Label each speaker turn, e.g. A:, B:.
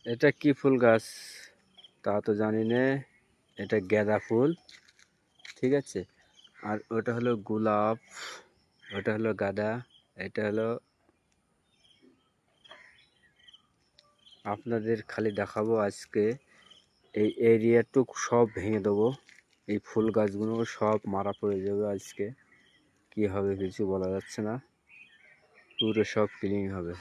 A: এটা কি ফুল গাছ তা তো জানি না। এটা গাঁদা ফুল, ঠিক আছে। আর ওটা হলো গোলাপ, ওটা হলো গাঁদা, এটা হলো। আপনাদের খালি দেখাবো আজকে এই এরিয়াটুক সব ভেঙে দেবো। এই ফুল গাছগুলো সব মারা পড়ে যাবে আজকে। কি হবে কিছু বলা যাচ্ছে না, পুরো সব ক্লিন হবে।